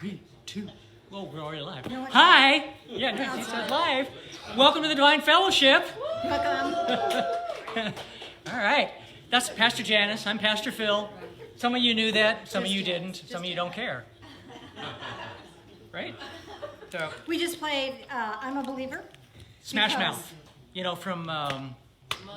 3, 2. Oh, we're already live. No, Hi. Yeah, no, she said live. Welcome to the Divine Fellowship. Welcome. All right. That's Pastor Janice. I'm Pastor Phil. Some of you knew that. Some of you didn't. Some of you don't care. Right? So We just played I'm a Believer. Smash Because- Mouth. You know, from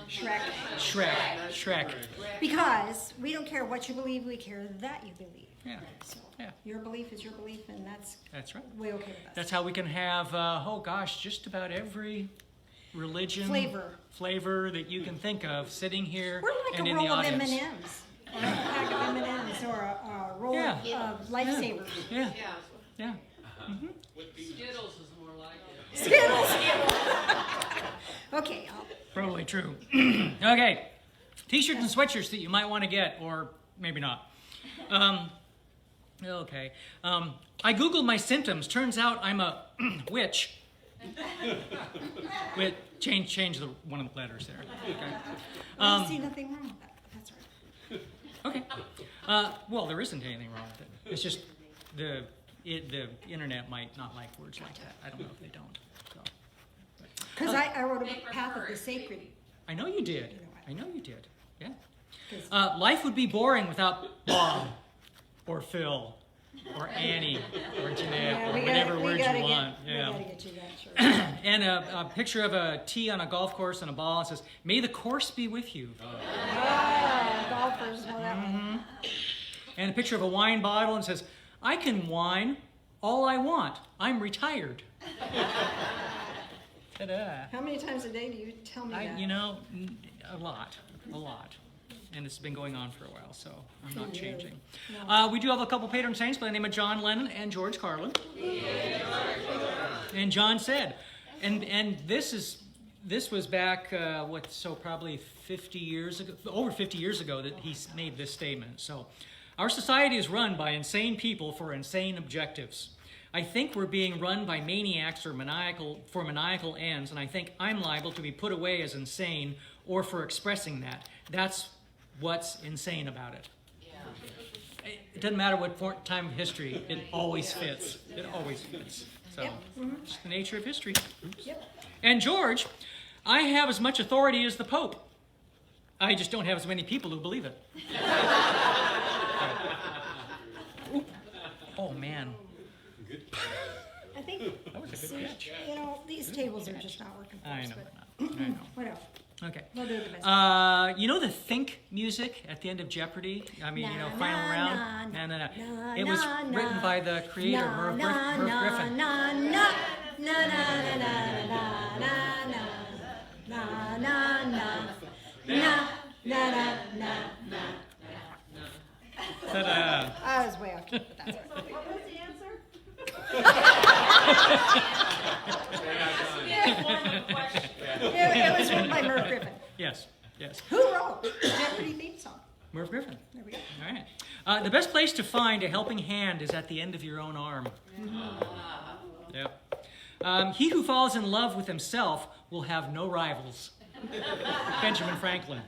Shrek. Shrek. Because we don't care what you believe, we care that you believe. Yeah. So Yeah. your belief is your belief, and that's right. way okay with us. That's how we can have, just about every religion flavor that you can think of sitting here We're like and a in roll the of audience. M&Ms. Or a pack of M&Ms, or a roll of Lifesavers. Yeah. Yeah. Skittles is more like it. Skittles. Okay. Probably true. Okay. T-shirts and sweatshirts that you might want to get, or maybe not. Okay. I Googled my symptoms. Turns out I'm a witch. Change one of the letters there. Okay. I see nothing wrong with that. That's right. Okay. Well, there isn't anything wrong with it. It's just the internet might not like words like that. I don't know if they don't. So. Because I wrote a Path of the Sacred. I know you did. I know you did. Yeah. Life would be boring without Bob or Phil or Annie or Jeanette or whatever word you want. We gotta get you that shirt. And a picture of a tee on a golf course and a ball. It says, "May the course be with you." Golfers know that one. And a picture of a wine bottle and says, "I can wine all I want. I'm retired." Ta-da. How many times a day do you tell me that? You know, a lot. And it's been going on for a while, so I'm not changing. No. We do have a couple patron saints by the name of John Lennon and George Carlin. And John said, and this was back, probably 50 years ago, over 50 years ago that he made this statement. So, our society is run by insane people for insane objectives. I think we're being run by maniacs or maniacal ends, and I think I'm liable to be put away as insane or for expressing that. That's what's insane about it. Yeah. It doesn't matter what time of history, it always fits. It always fits. So, it's the nature of history. Oops. Yep. And George, I have as much authority as the Pope. I just don't have as many people who believe it. Oh, man. I think, That was a good catch. these tables are just not working for us. I know. But whatever. Okay. We'll do the best. You know the think music at the end of Jeopardy? I mean, final na, round? na, No. na, It was na, written na, by the creator, Merv Griffin. Ta-da. I was way off track, but that's all right. What was the answer? It was written by Merv Griffin. Yes. Who wrote Jeopardy theme song? Merv Griffin. There we go. All right. The best place to find a helping hand is at the end of your own arm. Yep. He who falls in love with himself will have no rivals. Benjamin Franklin.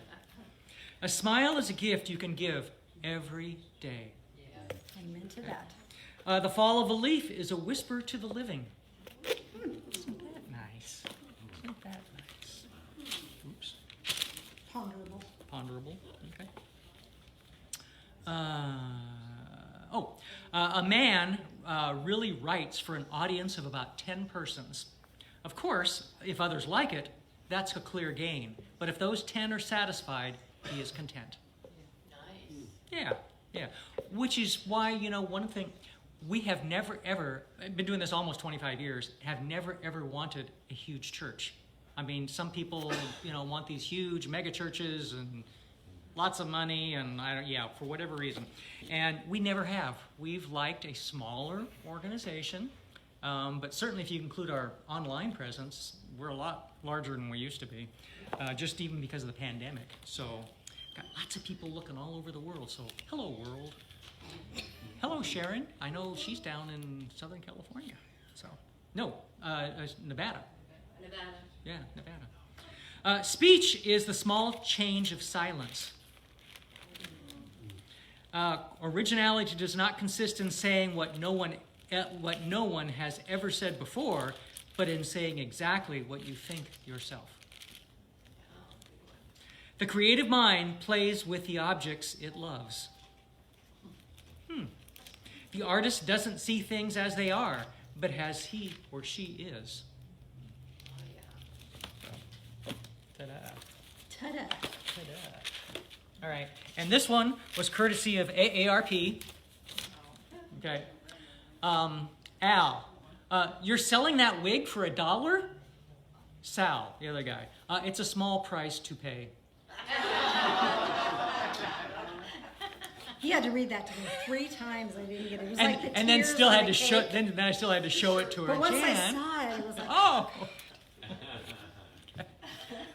A smile is a gift you can give every day. Amen to that. The fall of a leaf is a whisper to the living. Isn't that nice? Isn't that nice? Oops. Ponderable. Okay. A man really writes for an audience of about 10 persons. Of course, if others like it, that's a clear gain. But if those 10 are satisfied, he is content. Nice. Yeah. Which is why, one thing, we have never ever, I've been doing this almost 25 years, have never ever wanted a huge church. I mean, some people, want these huge mega churches and lots of money and for whatever reason. And we never have. We've liked a smaller organization, but certainly if you include our online presence, we're a lot larger than we used to be, just even because of the pandemic. So, got lots of people looking all over the world. So, hello world. Hello Sharon. I know she's down in Southern California. So, Nevada. Yeah, Nevada. Speech is the small change of silence. Originality does not consist in saying what no one what no one has ever said before, but in saying exactly what you think yourself. The creative mind plays with the objects it loves. The artist doesn't see things as they are, but as he or she is. Ta-da. Ta-da. Ta-da. All right, and this one was courtesy of AARP. Okay. Al, you're selling that wig for $1? Sal, the other guy. It's a small price to pay. He had to read that to me 3 times. I didn't get it. It was And, like the and then tears still on had the to show. cake. Then I still had to show it to her But once I again. saw it, it was like, Oh.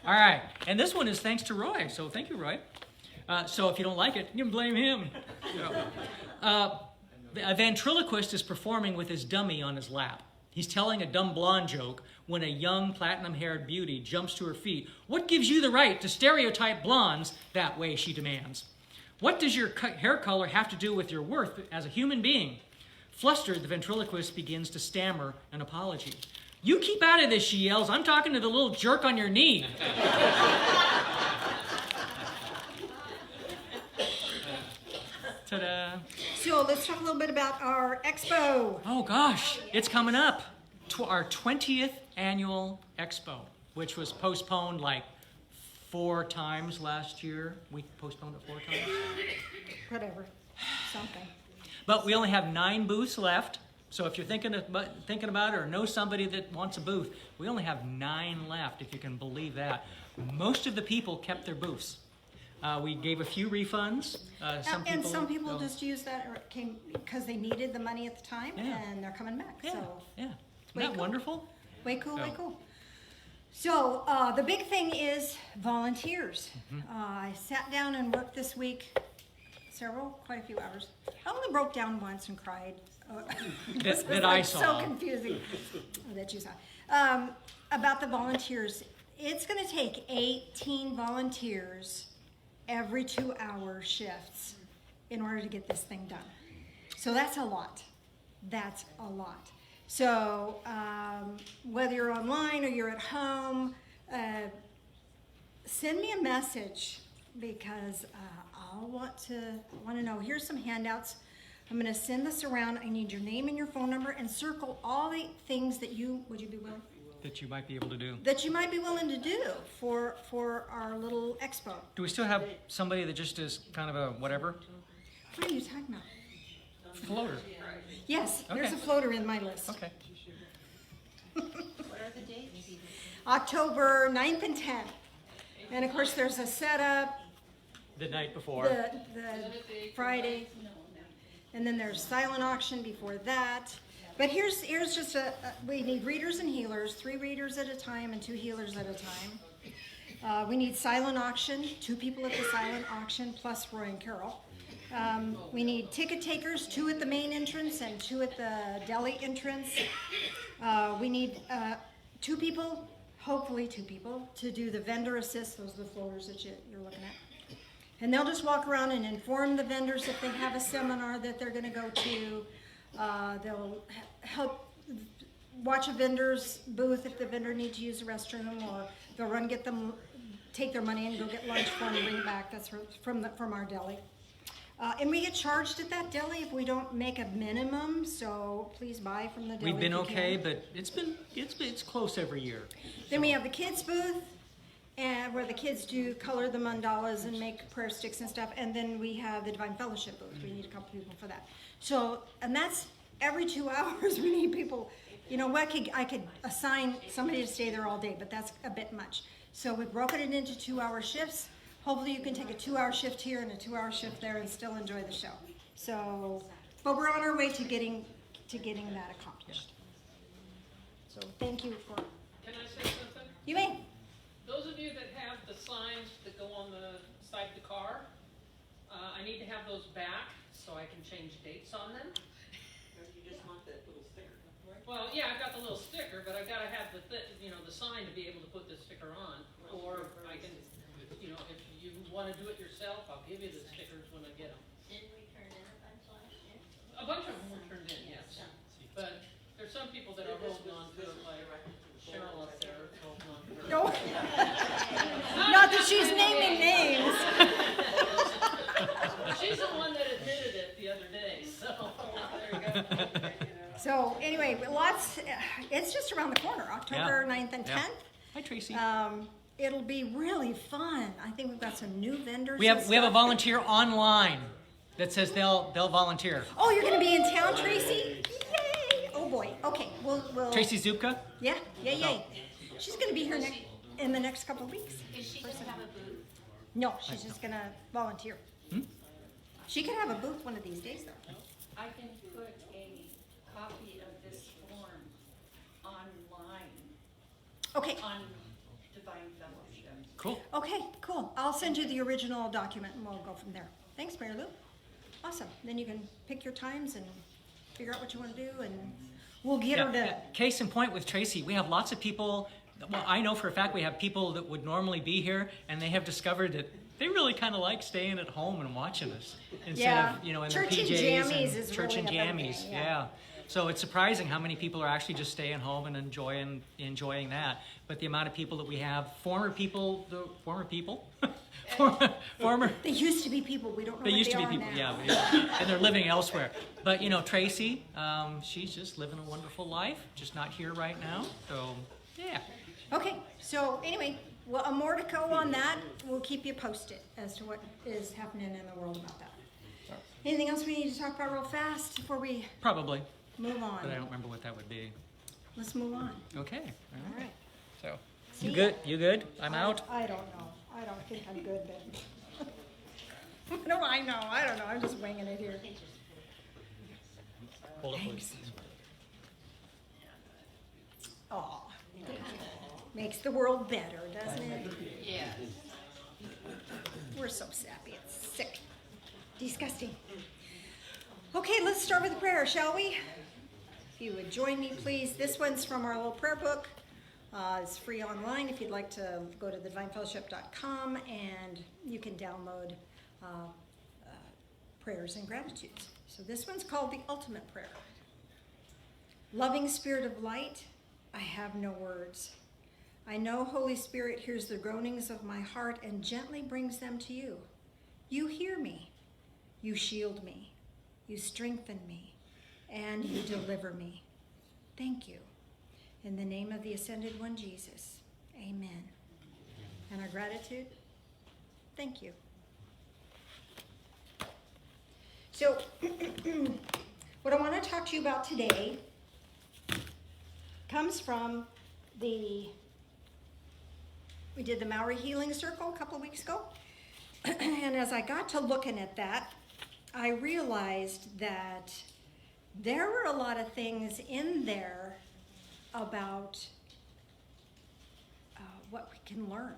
All right, and this one is thanks to Roy. So thank you, Roy. So if you don't like it, you can blame him. A ventriloquist is performing with his dummy on his lap. He's telling a dumb blonde joke when a young platinum-haired beauty jumps to her feet. What gives you the right to stereotype blondes that way, she demands. What does your hair color have to do with your worth as a human being? Flustered, the ventriloquist begins to stammer an apology. You keep out of this, she yells. I'm talking to the little jerk on your knee. Ta-da. so let's talk a little bit about our expo. Oh gosh, it's coming up. Our 20th annual expo, which was postponed like 4 times last year. We postponed it 4 times. Whatever, something. But we only have 9 booths left. So if you're thinking about it or know somebody that wants a booth, we only have 9 left, if you can believe that. Most of the people kept their booths. We gave a few refunds. Some people just used that or came because they needed the money at the time, Yeah. and they're coming back. Yeah, So yeah. way Isn't that cool. wonderful? way cool, way So- cool. So the big thing is volunteers. I sat down and worked this week, quite a few hours. I only broke down once and cried. This was That I like saw. so confusing that you saw. About the volunteers, it's going to take 18 volunteers every 2-hour shifts in order to get this thing done. So that's a lot. That's a lot. So whether you're online or you're at home, send me a message because I'll want to know. Here's some handouts. I'm going to send this around. I need your name and your phone number, and circle all the things that would you be willing? That you might be able to do. That you might be willing to do for our little expo. Do we still have somebody that just is kind of a whatever? What are you talking about? Floater. Yes, there's Okay. a floater in my list. Okay. What are the dates? October 9th and 10th. And of course, there's a setup, The night before. the Friday, and then there's silent auction before that. But here's just we need readers and healers, 3 readers at a time and 2 healers at a time. We need silent auction, 2 people at the silent auction plus Roy and Carol. We need ticket takers, 2 at the main entrance and 2 at the deli entrance. We need 2 people, hopefully 2 people, to do the vendor assist. Those are the floaters that you're looking at. And they'll just walk around and inform the vendors if they have a seminar that they're going to go to. They'll help watch a vendor's booth if the vendor needs to use the restroom, or they'll take their money and go get lunch for them and bring it back. That's from our deli. And we get charged at that deli if we don't make a minimum, so please buy from the deli. We've been if you okay, can. but it's close every year. Then we have the kids booth, and where the kids do color the mandalas and make prayer sticks and stuff. And then we have the Divine Fellowship booth. We need a couple people for that. So, and that's every 2 hours. We need people. You know, I could assign somebody to stay there all day, but that's a bit much. So we've broken it into 2-hour shifts. Hopefully you can take a 2-hour shift here and a 2-hour shift there and still enjoy the show. So, but we're on our way to getting that accomplished. So thank you for. Can I say something? You may. Those of you that have the signs that go on the side of the car, I need to have those back so I can change dates on them. Or you just want that little sticker? Well, yeah, I've got the little sticker, but I've got to have the sign to be able to put the sticker on. Or I can, if you want to do it yourself, I'll give you the stickers when I get them. Didn't we turn in a bunch last year? A bunch of them were turned in, yes. No. Not that she's naming names. She's the one that admitted it the other day, so there you go. So anyway, it's just around the corner, October 9th and 10th. Hi, Tracy. It'll be really fun. I think we've got some new vendors. We have a volunteer online that says they'll volunteer. Oh, you're going to be in town, Tracy? Yay! Oh boy. Okay, we'll. Tracy Zupka? Yeah, yay. She's going to be here in the next couple of weeks. Is she going to have a booth? No, she's just going to volunteer. She could have a booth one of these days, though. I can put a copy of this form online Okay. on Divine Fellowship. Cool. Okay, cool. I'll send you the original document and we'll go from there. Thanks, Mary Lou. Awesome. Then you can pick your times and figure out what you want to do, and we'll get her to. Case in point with Tracy, we have lots of people. Well, I know for a fact we have people that would normally be here, and they have discovered that they really kind of like staying at home and watching us instead of in Church their and PJs jammies is church really and a big jammies. thing, Yeah. So it's surprising how many people are actually just staying home and enjoying that. But the amount of people that we have, former people, They used to be people. We don't know they what used they to be are people, now. and they're living elsewhere. But Tracy, she's just living a wonderful life, just not here right now. So yeah. Okay, so anyway, well, more to go on that. We'll keep you posted as to what is happening in the world about that. Anything else we need to talk about real fast before we Probably, move but I on? don't remember what that would be. Let's move on. Okay. All right. So, See you ya. good? You good? I'm out. I don't know. I don't think I'm good then. No, I know. I don't know. I'm just winging it here. Hold up, please. Aw. Makes the world better, doesn't it? Yeah. We're so sappy. It's sick. Disgusting. Okay, let's start with a prayer, shall we? If you would join me, please. This one's from our little prayer book. It's free online if you'd like to go to thedivinefellowship.com, and you can download prayers and gratitudes. So this one's called the Ultimate Prayer. Loving Spirit of Light, I have no words. I know Holy Spirit hears the groanings of my heart and gently brings them to you. You hear me. You shield me. You strengthen me. And you deliver me. Thank you. In the name of the Ascended One, Jesus. Amen. And our gratitude, thank you. So, what I want to talk to you about today comes from we did the Maori Healing Circle a couple of weeks ago. And as I got to looking at that, I realized that there were a lot of things in there about what we can learn.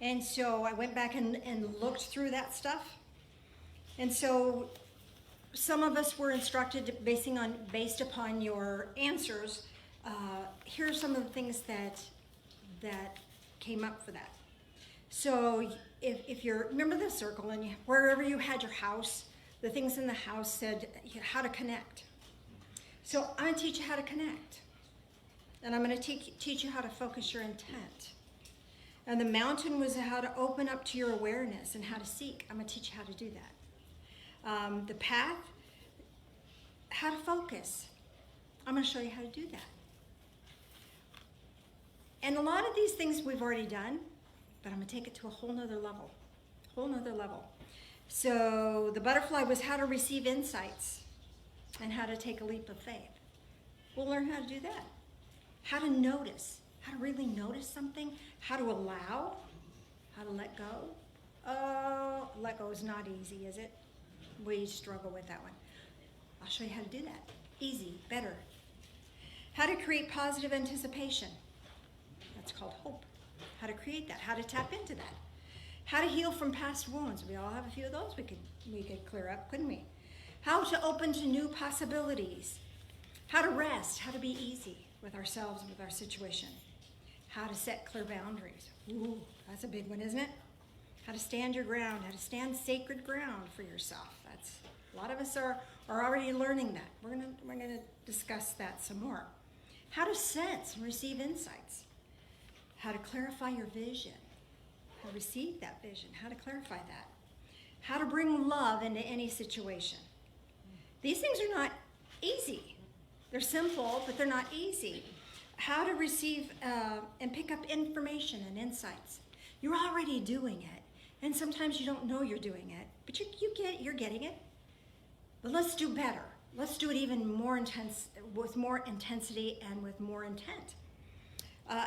And so I went back and looked through that stuff. And so some of us were instructed based upon your answers. Here are some of the things that came up for that. So if you're, remember the circle, and wherever you had your house, the things in the house said how to connect. So I'm going to teach you how to connect. And I'm going to teach you how to focus your intent. And the mountain was how to open up to your awareness and how to seek. I'm going to teach you how to do that. The path, how to focus. I'm going to show you how to do that. And a lot of these things we've already done, but I'm going to take it to a whole nother level. So the butterfly was how to receive insights and how to take a leap of faith. We'll learn how to do that. How to notice, how to really notice something, how to allow, how to let go. Oh, let go is not easy, is it? We struggle with that one. I'll show you how to do that. Easy, better. How to create positive anticipation. That's called hope. How to create that, how to tap into that. How to heal from past wounds. We all have a few of those we could clear up, couldn't we? How to open to new possibilities. How to rest, how to be easy with ourselves and with our situation. How to set clear boundaries. Ooh, that's a big one, isn't it? How to stand your ground, how to stand sacred ground for yourself. That's a lot of us are already learning that. We're gonna discuss that some more. How to sense and receive insights. how to clarify your vision, how to receive that vision, how to clarify that, how to bring love into any situation. These things are not easy. They're simple, but they're not easy. How to receive and pick up information and insights. You're already doing it, and sometimes you don't know you're doing it, but you're getting it. But let's do better. Let's do it even more intense, with more intensity and with more intent.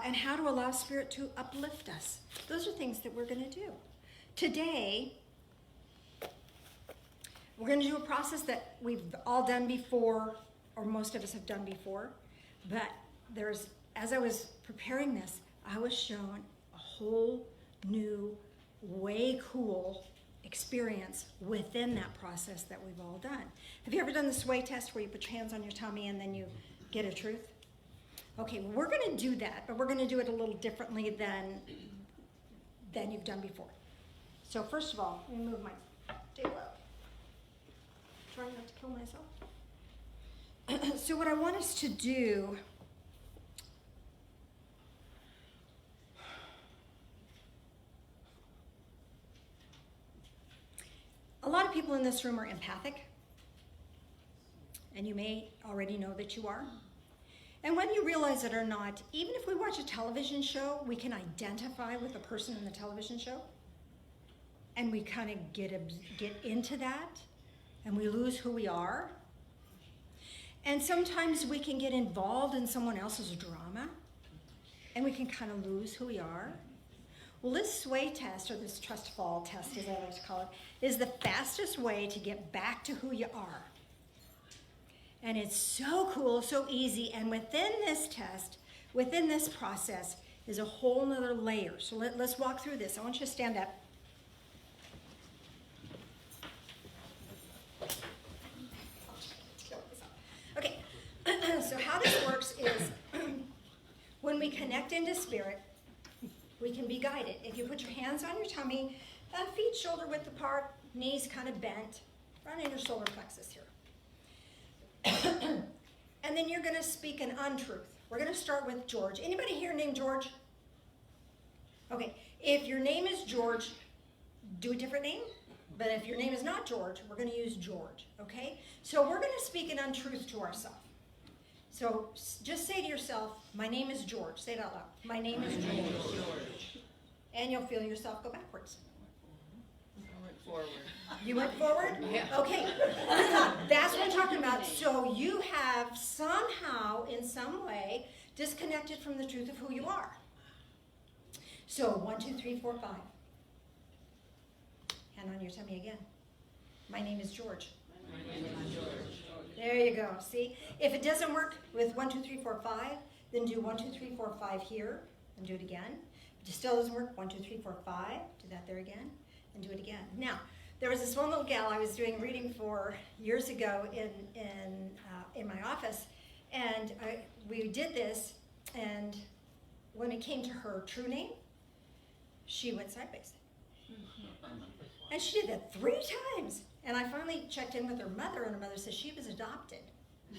And how to allow Spirit to uplift us. Those are things that we're going to do. Today, we're going to do a process that we've all done before, or most of us have done before. But as I was preparing this, I was shown a whole new, way cool experience within that process that we've all done. Have you ever done the sway test where you put your hands on your tummy and then you get a truth? Okay, well, we're going to do that, but we're going to do it a little differently than you've done before. So first of all, let me move my table out. Trying not to kill myself. So what I want us to do, a lot of people in this room are empathic, and you may already know that you are. And whether you realize it or not, even if we watch a television show, we can identify with the person in the television show, and we kind of get into that, and we lose who we are. And sometimes we can get involved in someone else's drama, and we can kind of lose who we are. Well, this sway test, or this trust fall test, as I like to call it, is the fastest way to get back to who you are. And it's so cool, so easy, and within this test, within this process, is a whole nother layer. So let's walk through this. I want you to stand up. Okay, so how this works is when we connect into Spirit, we can be guided. If you put your hands on your tummy, feet shoulder width apart, knees kind of bent, right in your solar plexus here. And then you're going to speak an untruth. We're going to start with George. Anybody here named George? Okay, if your name is George, do a different name. But if your name is not George, we're going to use George, okay? So we're going to speak an untruth to ourselves. So just say to yourself, my name is George. Say it out loud. My name is George. And you'll feel yourself go backwards. I went forward. You went forward? Yeah. Okay. That's what I'm talking about. So you have somehow, in some way, disconnected from the truth of who you are. So 1, 2, 3, 4, 5. Hand on your tummy again. My name is George. My name is George. There you go. See? If it doesn't work with 1, 2, 3, 4, 5, then do 1, 2, 3, 4, 5 here and do it again. If it still doesn't work, 1, 2, 3, 4, 5. Do that there again and do it again. Now, there was this one little gal I was doing reading for years ago in my office, and we did this, and when it came to her true name, she went sideways. And she did that 3 times. And I finally checked in with her mother, and her mother said she was adopted.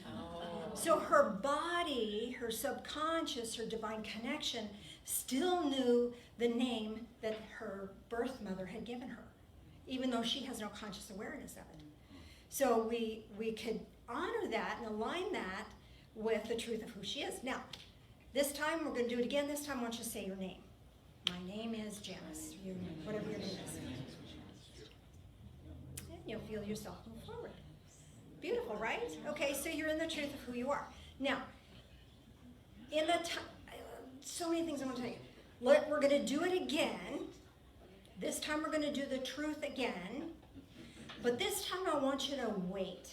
Oh. So her body, her subconscious, her divine connection still knew the name that her birth mother had given her, even though she has no conscious awareness of it. So we could honor that and align that with the truth of who she is. Now, this time we're going to do it again. This time I want you to say your name. My name is Janice, whatever your name is. And you'll feel yourself move forward. Beautiful, right? Okay, so you're in the truth of who you are. Now, in the so many things I want to tell you. We're going to do it again. This time we're going to do the truth again. But this time I want you to wait.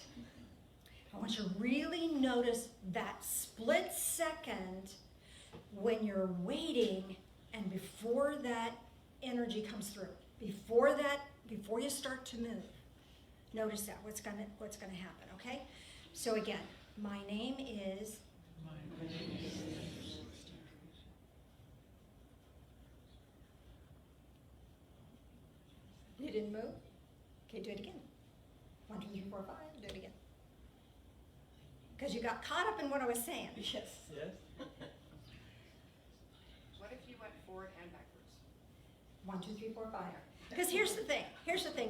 I want you to really notice that split second when you're waiting and before that energy comes through. Before you start to move. Notice that, what's gonna happen, okay? So again, my name is. You didn't move? Okay, do it again. 1, 2, 3, 4, 5, do it again. Because you got caught up in what I was saying. Yes. What if you went forward and backwards. 1, 2, 3, 4, 5. Because here's the thing.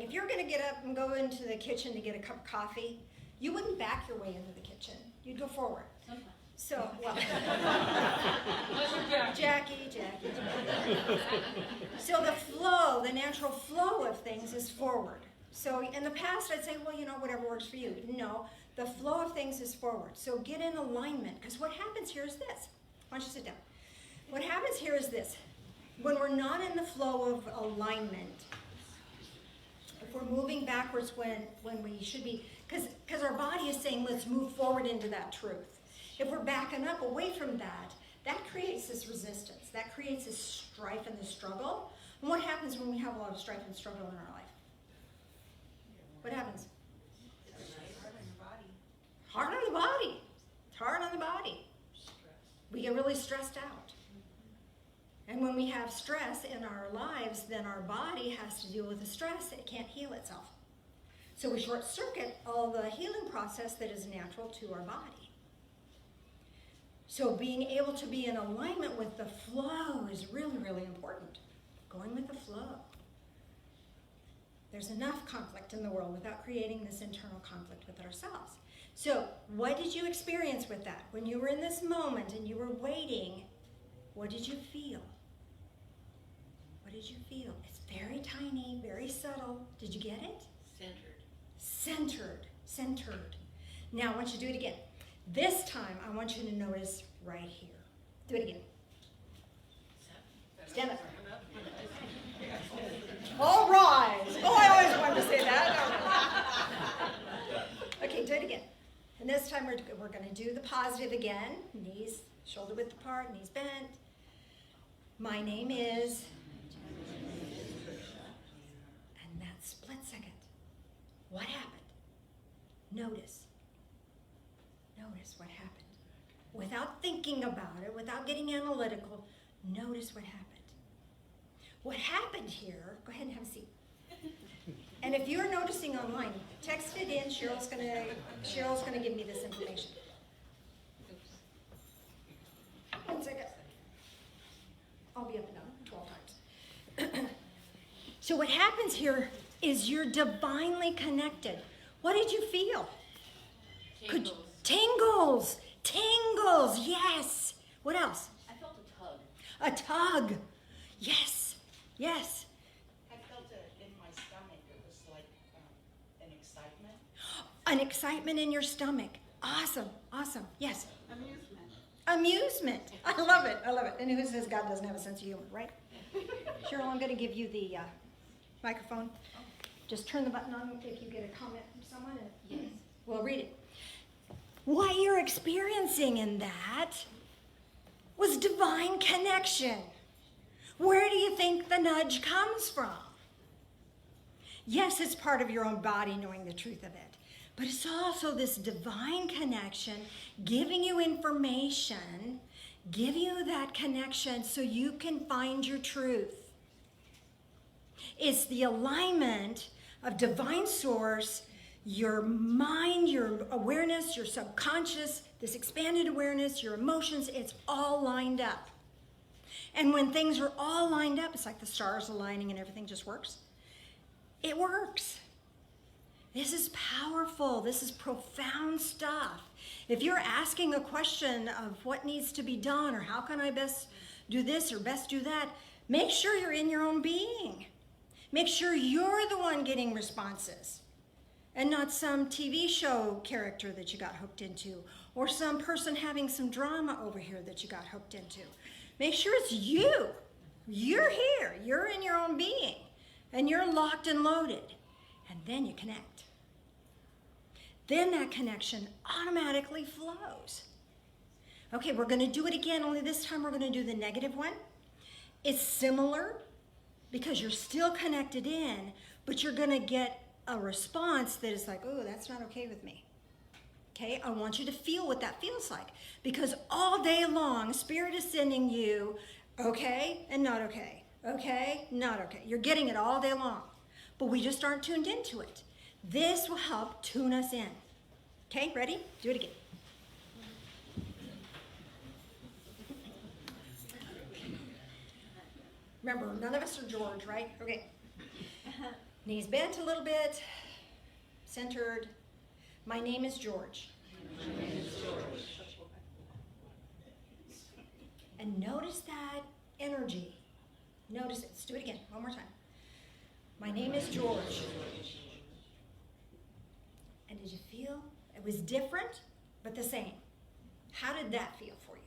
If you're going to get up and go into the kitchen to get a cup of coffee, you wouldn't back your way into the kitchen. You'd go forward. Sometimes. So, well, Unless you're Jackie. Jackie. So the flow, the natural flow of things is forward. So in the past, I'd say, well, whatever works for you. No, the flow of things is forward. So get in alignment, because what happens here is this. Why don't you sit down? What happens here is this. When we're not in the flow of alignment, if we're moving backwards when we should be, because our body is saying, let's move forward into that truth. If we're backing up away from that, that creates this resistance. That creates this strife and this struggle. And what happens when we have a lot of strife and struggle in our life? What happens? It's hard on your body. Hard on the body. It's hard on the body. We get really stressed out. And when we have stress in our lives, then our body has to deal with the stress. It can't heal itself. So we short circuit all the healing process that is natural to our body. So being able to be in alignment with the flow is really, really important. Going with the flow. There's enough conflict in the world without creating this internal conflict with ourselves. So what did you experience with that? When you were in this moment and you were waiting, what did you feel? What did you feel? It's very tiny, very subtle. Did you get it? Centered. Now I want you to do it again. This time I want you to notice right here. Do it again. Stand up. All rise. Oh, I always wanted to say that. Okay, do it again. And this time we're going to do the positive again. Knees shoulder width apart, knees bent. My name is. And that split second. What happened? Notice what happened. Without thinking about it, without getting analytical, notice what happened. What happened here, go ahead and have a seat. And if you're noticing online, text it in. Cheryl's gonna give me this information. 1 second. I'll be up and down 12 times. So what happens here is you're divinely connected. What did you feel? Tingles. Tingles, yes. What else? I felt a tug. A tug. Yes. I felt it in my stomach. It was like an excitement. An excitement in your stomach. Awesome. Yes. Amusement. I love it. And who says God doesn't have a sense of humor, right? Cheryl, I'm going to give you the microphone. Just turn the button on if you get a comment from someone, and yes, we'll read it. What you're experiencing in that was divine connection. Where do you think the nudge comes from? Yes, it's part of your own body knowing the truth of it, but it's also this divine connection giving you information, giving you that connection so you can find your truth. It's the alignment of divine source, your mind, your awareness, your subconscious, this expanded awareness, your emotions, it's all lined up. And when things are all lined up, it's like the stars aligning and everything just works. It works. This is powerful. This is profound stuff. If you're asking a question of what needs to be done or how can I best do this or best do that, make sure you're in your own being. Make sure you're the one getting responses and not some TV show character that you got hooked into or some person having some drama over here that you got hooked into. Make sure it's you. You're here. You're in your own being and you're locked and loaded. And then you connect. Then that connection automatically flows. Okay, we're going to do it again, only this time we're going to do the negative one. It's similar because you're still connected in, but you're going to get a response that is like, oh, that's not okay with me. Okay, I want you to feel what that feels like because all day long, Spirit is sending you okay and not okay, okay, not okay. You're getting it all day long, but we just aren't tuned into it. This will help tune us in. Okay, ready? Do it again. Remember, none of us are George, right? Okay. Knees bent a little bit, centered. My name is George. And notice that energy. Notice it. Let's do it again. One more time. My name is George. And did you feel it was different, but the same? How did that feel for you?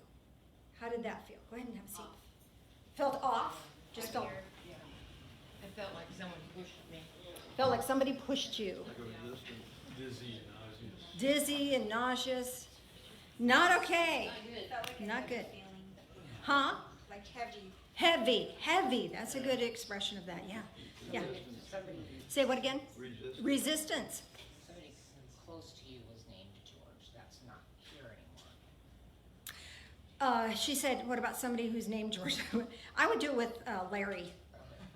How did that feel? Go ahead and have a seat. Felt off? Just felt. Yeah. I felt like someone pushed me. Felt like somebody pushed you. Dizzy and nauseous. Dizzy and nauseous. Not okay. Not good. Huh? Like heavy. Heavy. That's a good expression of that. Yeah. Yeah. Say what again? Resistance. Somebody close to you was named George. That's not here anymore. She said, what about somebody who's named George? I would do it with Larry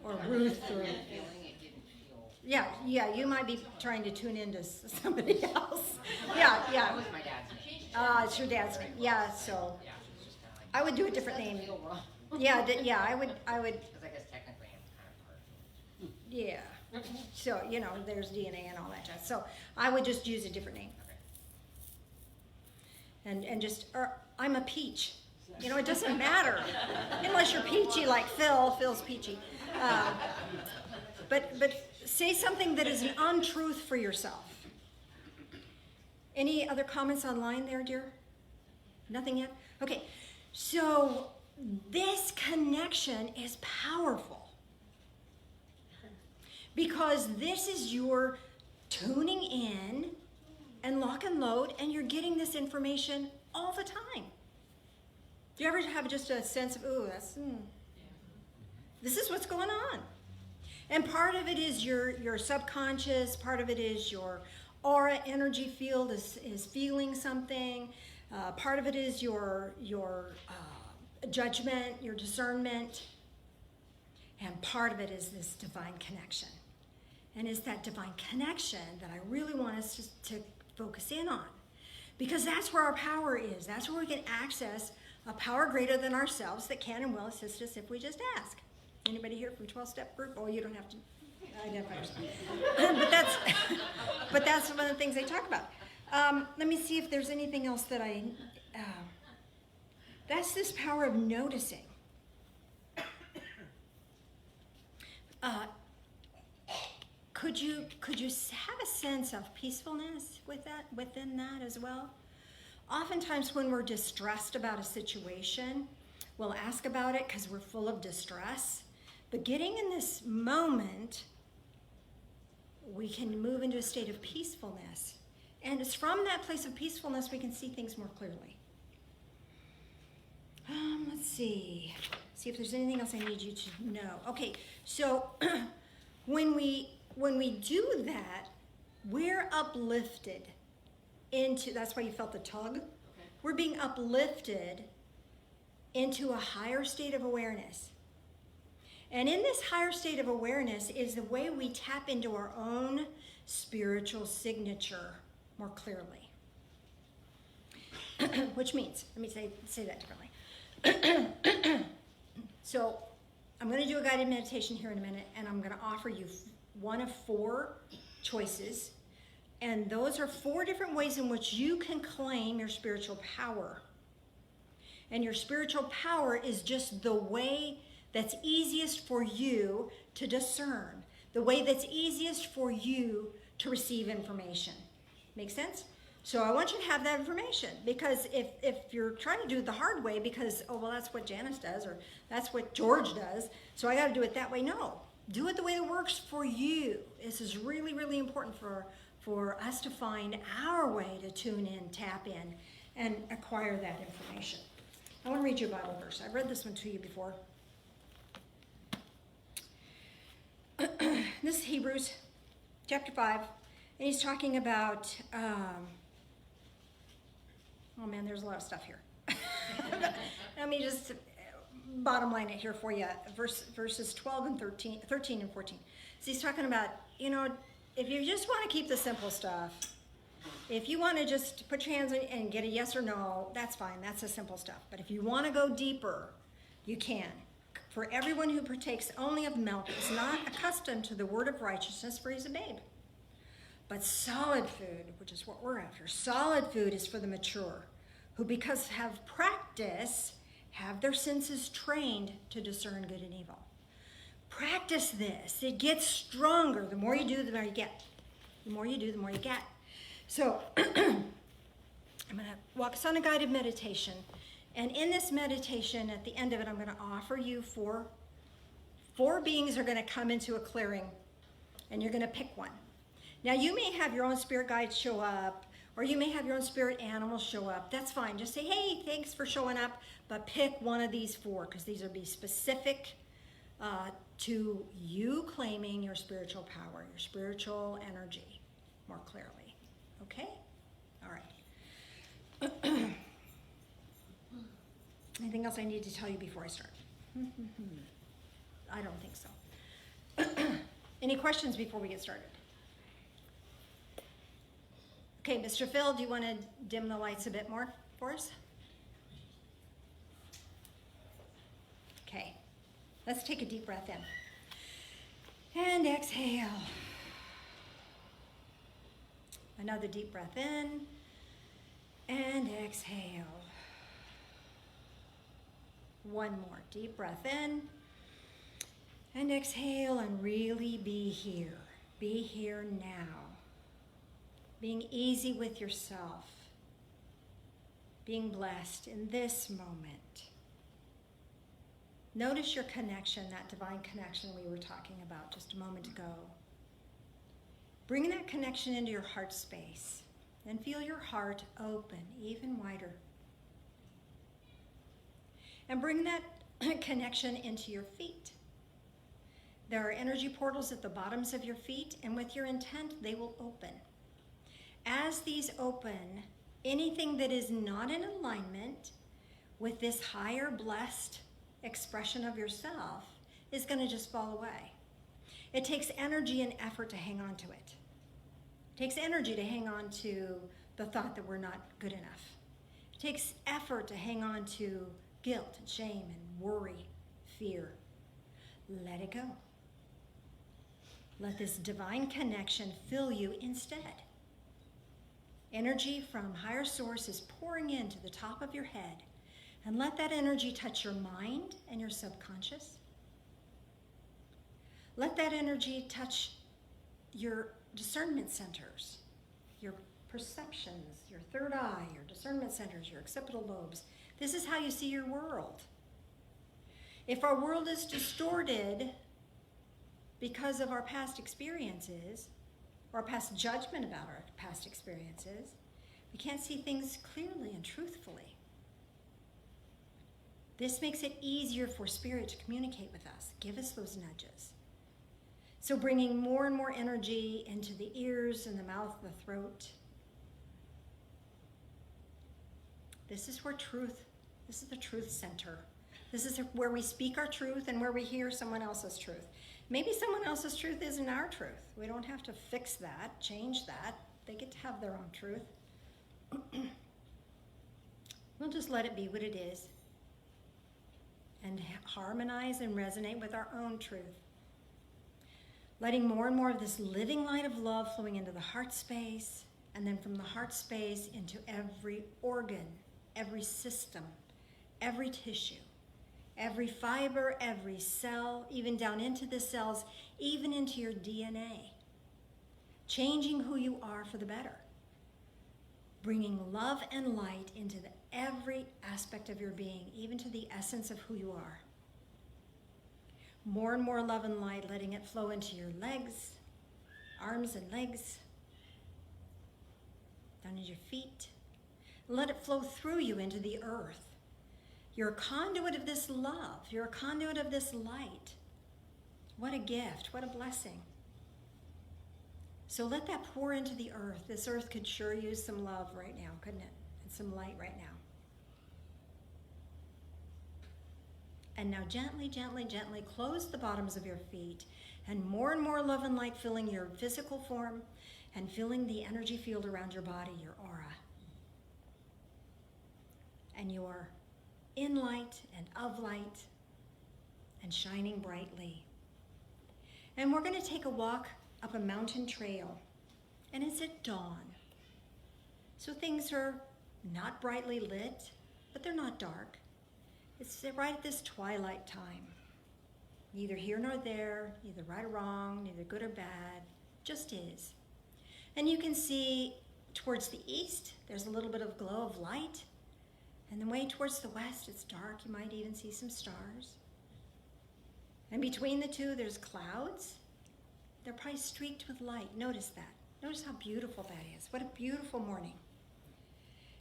or Ruth. Or, Feeling it didn't feel. yeah, you might be trying to tune into somebody else. Yeah. That was my dad's name. It's your dad's name. Yeah, so Yeah, it was just kind of like. I would do a different Doesn't name. feel wrong. Yeah, I would, Because I guess technically I'm kind of partial. yeah. So, there's DNA and all that jazz. So I would just use a different name. And just, I'm a peach. It doesn't matter. Unless you're peachy like Phil. Phil's peachy. But say something that is an untruth for yourself. Any other comments online there, dear? Nothing yet? Okay. So this connection is powerful. Because this is your tuning in and lock and load, and you're getting this information all the time. Do you ever have just a sense of, this is what's going on? And part of it is your subconscious, part of it is your aura energy field is feeling something. Part of it is your judgment, your discernment. And part of it is this divine connection. And it's that divine connection that I really want us to focus in on. Because that's where our power is. That's where we can access a power greater than ourselves that can and will assist us if we just ask. Anybody here from 12-step group? Oh, you don't have to identify yourself. but that's one of the things they talk about. Let me see if there's anything else that that's this power of noticing. Could you have a sense of peacefulness within that as well? Oftentimes when we're distressed about a situation, we'll ask about it because we're full of distress. But getting in this moment, we can move into a state of peacefulness. And it's from that place of peacefulness we can see things more clearly. Let's see. See if there's anything else I need you to know. Okay, so when we do that, we're uplifted into, that's why you felt the tug. Okay. We're being uplifted into a higher state of awareness. And in this higher state of awareness is the way we tap into our own spiritual signature more clearly. Which means, let me say that differently. So I'm going to do a guided meditation here in a minute, and I'm going to offer you one of 4 choices. And those are 4 different ways in which you can claim your spiritual power. And your spiritual power is just the way that's easiest for you to discern, the way that's easiest for you to receive information. Make sense? So I want you to have that information, because if you're trying to do it the hard way because, that's what Janice does, or that's what George does, so I got to do it that way. No, do it the way that works for you. This is really, really important for us to find our way to tune in, tap in, and acquire that information. I want to read you a Bible verse. I've read this one to you before. This is Hebrews chapter 5, and he's talking about, there's a lot of stuff here. Let me just bottom line it here for you. Verses 12 and 13 and 14. So he's talking about, if you just want to keep the simple stuff, if you want to just put your hands in and get a yes or no, that's fine. That's the simple stuff. But if you want to go deeper, you can. For everyone who partakes only of milk is not accustomed to the word of righteousness, for he's a babe. But solid food, which is what we're after, solid food is for the mature, who because have practice, have their senses trained to discern good and evil. Practice this. It gets stronger. The more you do, the more you get. The more you do, the more you get. So I'm going to walk us on a guided meditation. And in this meditation, at the end of it, I'm going to offer you four beings are going to come into a clearing, and you're going to pick one. Now, you may have your own spirit guide show up, or you may have your own spirit animal show up. That's fine. Just say, hey, thanks for showing up, but pick one of these four, because these will be specific to you claiming your spiritual power, your spiritual energy more clearly. Okay? All right. Anything else I need to tell you before I start? I don't think so. Any questions before we get started? Okay, Mr. Phil, do you want to dim the lights a bit more for us? Okay, let's take a deep breath in. And exhale. Another deep breath in. And exhale. One more deep breath in. And exhale, and really be here. Be here now. Being easy with yourself. Being blessed in this moment. Notice your connection, that divine connection we were talking about just a moment ago. Bring that connection into your heart space and feel your heart open even wider. And bring that connection into your feet. There are energy portals at the bottoms of your feet, and with your intent, they will open. As these open, anything that is not in alignment with this higher blessed expression of yourself is going to just fall away. It takes energy and effort to hang on to it. It takes energy to hang on to the thought that we're not good enough. It takes effort to hang on to guilt and shame and worry, fear. Let it go. Let this divine connection fill you instead. Energy from higher source is pouring into the top of your head, and let that energy touch your mind and your subconscious. Let that energy touch your discernment centers, your perceptions, your third eye, your discernment centers, your occipital lobes. This is how you see your world. If our world is distorted because of our past experiences, or past judgment about our past experiences, we can't see things clearly and truthfully. This makes it easier for Spirit to communicate with us, give us those nudges. So bringing more and more energy into the ears and the mouth, the throat. This is where this is the truth center. This is where we speak our truth and where we hear someone else's truth. Maybe someone else's truth isn't our truth. We don't have to fix that, change that. They get to have their own truth. We'll just let it be what it is and harmonize and resonate with our own truth. Letting more and more of this living light of love flowing into the heart space, and then from the heart space into every organ, every system, every tissue. Every fiber, every cell, even down into the cells, even into your DNA. Changing who you are for the better. Bringing love and light into every aspect of your being, even to the essence of who you are. More and more love and light, letting it flow into your legs, arms and legs, down into your feet. Let it flow through you into the earth. You're a conduit of this love. You're a conduit of this light. What a gift. What a blessing. So let that pour into the earth. This earth could sure use some love right now, couldn't it? And some light right now. And now gently, gently, gently close the bottoms of your feet, and more love and light filling your physical form and filling the energy field around your body, your aura. And you are in light and of light, and shining brightly. And we're going to take a walk up a mountain trail, and it's at dawn. So things are not brightly lit, but they're not dark. It's right at this twilight time. Neither here nor there, neither right or wrong, neither good or bad, just is. And you can see towards the east, there's a little bit of glow of light. And then way towards the west, it's dark. You might even see some stars. And between the two, there's clouds. They're probably streaked with light. Notice that. Notice how beautiful that is. What a beautiful morning.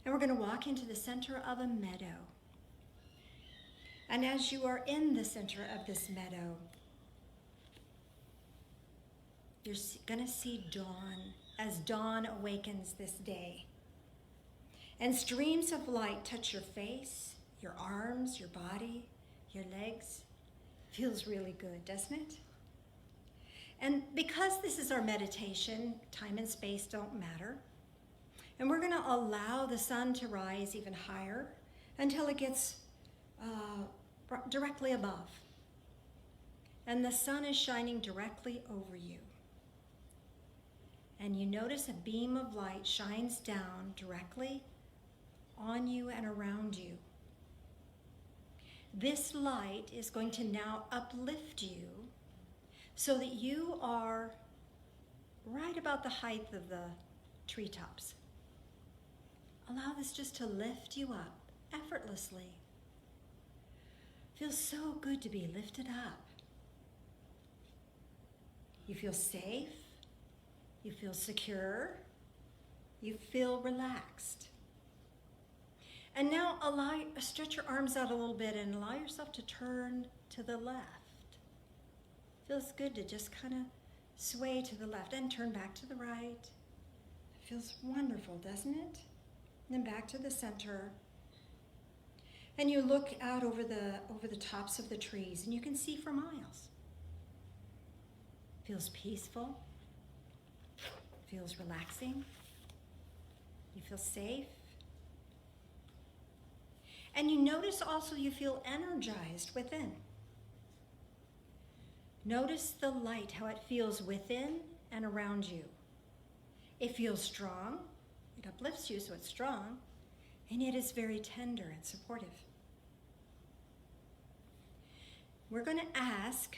And we're going to walk into the center of a meadow. And as you are in the center of this meadow, you're going to see dawn as dawn awakens this day. And streams of light touch your face, your arms, your body, your legs. Feels really good, doesn't it? And because this is our meditation, time and space don't matter. And we're going to allow the sun to rise even higher until it gets directly above. And the sun is shining directly over you. And you notice a beam of light shines down directly on you and around you. This light is going to now uplift you so that you are right about the height of the treetops. Allow this just to lift you up effortlessly. Feels so good to be lifted up. You feel safe. You feel secure. You feel relaxed. And now stretch your arms out a little bit and allow yourself to turn to the left. Feels good to just kind of sway to the left and turn back to the right. It feels wonderful, doesn't it? And then back to the center. And you look out over the tops of the trees and you can see for miles. Feels peaceful. Feels relaxing. You feel safe. And you notice also you feel energized within. Notice the light, how it feels within and around you. It feels strong. It uplifts you, so it's strong. And yet it's very tender and supportive. We're going to ask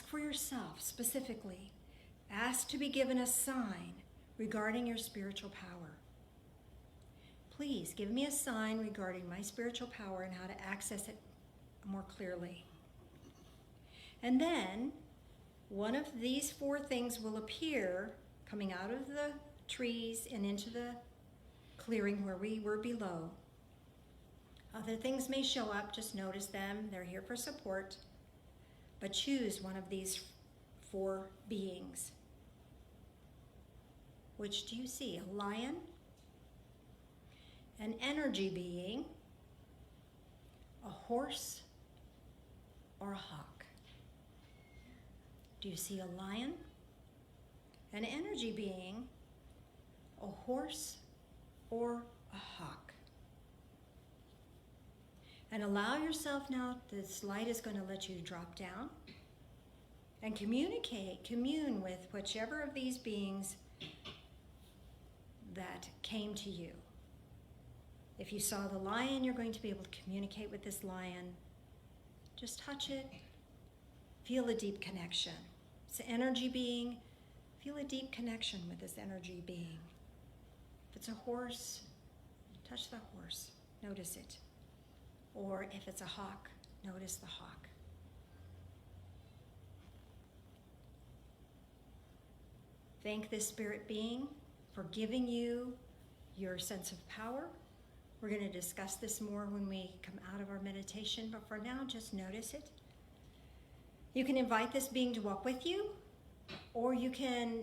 for yourself specifically. Ask to be given a sign regarding your spiritual power. Please give me a sign regarding my spiritual power and how to access it more clearly. And then one of these four things will appear coming out of the trees and into the clearing where we were below. Other things may show up, just notice them. They're here for support. But choose one of these four beings. Which do you see? A lion, an energy being, a horse, or a hawk? Do you see a lion, an energy being, a horse, or a hawk? And allow yourself now, this light is going to let you drop down and commune with whichever of these beings that came to you. If you saw the lion, you're going to be able to communicate with this lion. Just touch it. Feel a deep connection. It's an energy being. Feel a deep connection with this energy being. If it's a horse, touch the horse. Notice it. Or if it's a hawk, notice the hawk. Thank this spirit being for giving you your sense of power. We're going to discuss this more when we come out of our meditation, but for now, just notice it. You can invite this being to walk with you, or you can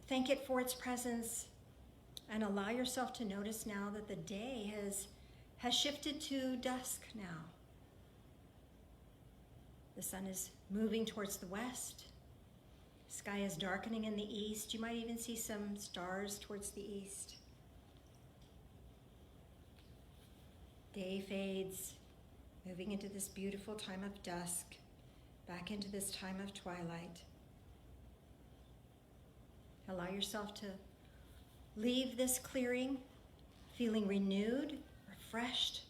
thank it for its presence and allow yourself to notice now that the day has shifted to dusk now. The sun is moving towards the west. Sky is darkening in the east. You might even see some stars towards the east. Day fades moving into this beautiful time of dusk, back into this time of twilight. Allow yourself to leave this clearing feeling renewed, refreshed,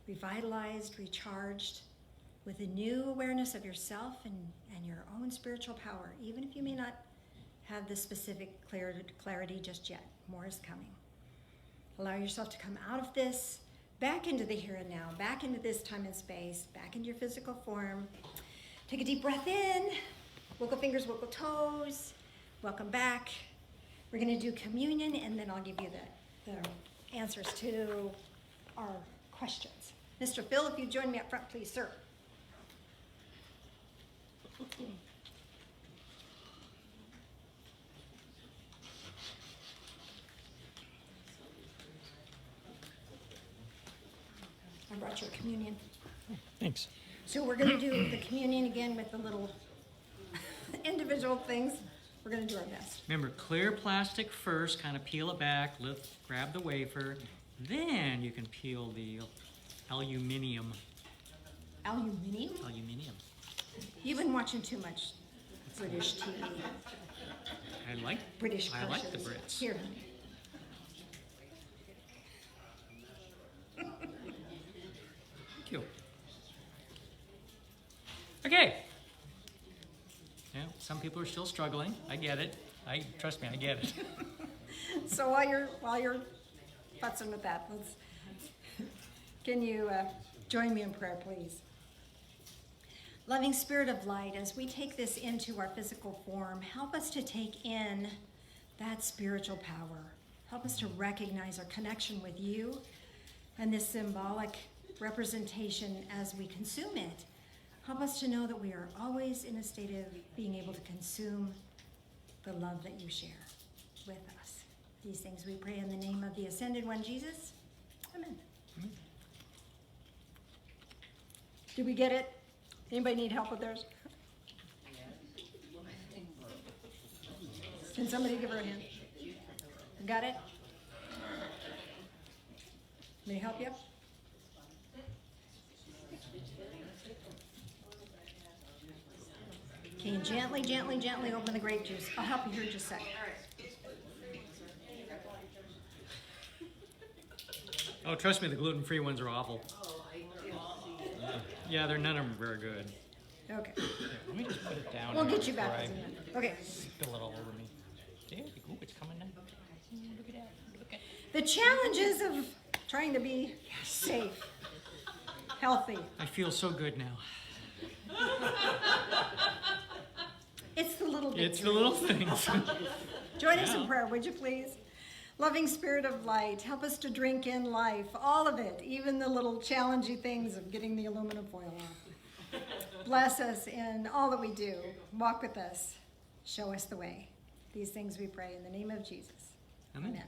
revitalized, recharged, with a new awareness of yourself and your own spiritual power, even if you may not have the specific clarity just yet. More is coming. Allow yourself to come out of this, back into the here and now, back into this time and space, back into your physical form. Take a deep breath in, wiggle fingers, wiggle toes. Welcome back. We're going to do communion, and then I'll give you the answers to our questions. Mr. Phil, if you join me up front, please, sir. I brought your communion. Thanks. So we're going to do the communion again with the little individual things. We're going to do our best. Remember, clear plastic first, kind of peel it back, grab the wafer, then you can peel the aluminium. Aluminium? Aluminium. You've been watching too much British TV. British I like the crushes. Brits. Here. Thank you. Okay. Yeah, some people are still struggling. I get it. Trust me, I get it. So while you're futzing with that, can you join me in prayer, please? Loving Spirit of Light, as we take this into our physical form, help us to take in that spiritual power. Help us to recognize our connection with you and this symbolic representation as we consume it. Help us to know that we are always in a state of being able to consume the love that you share with us. These things we pray in the name of the Ascended One, Jesus. Amen. Amen. Did we get it? Anybody need help with theirs? Can somebody give her a hand? Got it? May I help you? Okay, gently, gently, gently open the grape juice. I'll help you here in just a sec. Oh, trust me, the gluten-free ones are awful. Yeah, none of them are very good. Okay, Let me just put it down. we'll here get you back. before in a I minute. Okay, spill it all over me. There we go. It's coming down. Look at that. Look at the challenges of trying to be safe, healthy. I feel so good now. It's the little bits. It's the little things. Join us in prayer, would you please? Loving Spirit of Light, help us to drink in life, all of it, even the little challenging things of getting the aluminum foil off. Bless us in all that we do. Walk with us. Show us the way. These things we pray in the name of Jesus. Amen. Amen.